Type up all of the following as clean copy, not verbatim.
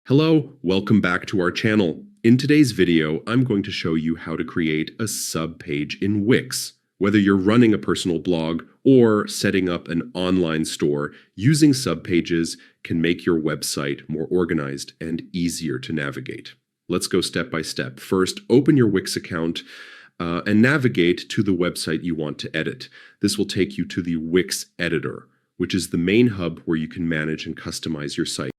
Hello, welcome back to our channel. In today's video, I'm going to show you how to create a subpage in Wix. Whether you're running a personal blog or setting up an online store, using subpages can make your website more organized and easier to navigate. Let's go step by step. First, open your Wix account and navigate to the website you want to edit. This will take you to the Wix editor, which is the main hub where you can manage and customize your site.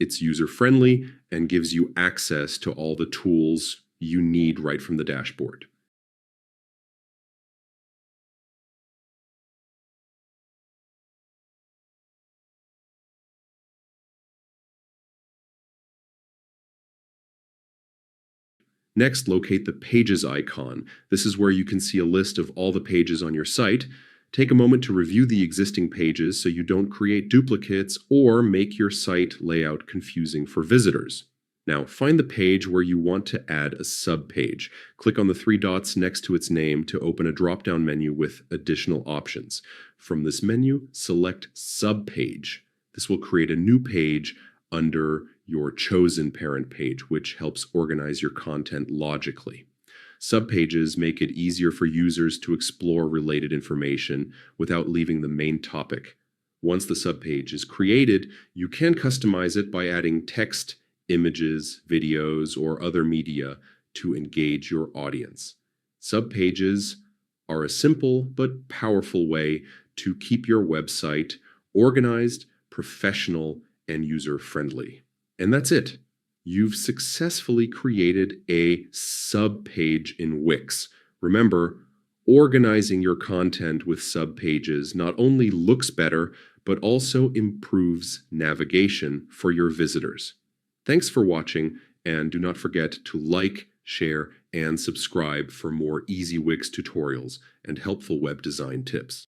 It's user-friendly and gives you access to all the tools you need right from the dashboard. Next, locate the Pages icon. This is where you can see a list of all the pages on your site. Take a moment to review the existing pages so you don't create duplicates or make your site layout confusing for visitors. Now, find the page where you want to add a subpage. Click on the three dots next to its name to open a drop-down menu with additional options. From this menu, select Subpage. This will create a new page under your chosen parent page, which helps organize your content logically. Subpages make it easier for users to explore related information without leaving the main topic. Once the subpage is created, you can customize it by adding text, images, videos, or other media to engage your audience. Subpages are a simple but powerful way to keep your website organized, professional, and user-friendly. And that's it. You've successfully created a subpage in Wix. Remember, organizing your content with subpages not only looks better, but also improves navigation for your visitors. Thanks for watching, and do not forget to like, share, and subscribe for more easy Wix tutorials and helpful web design tips.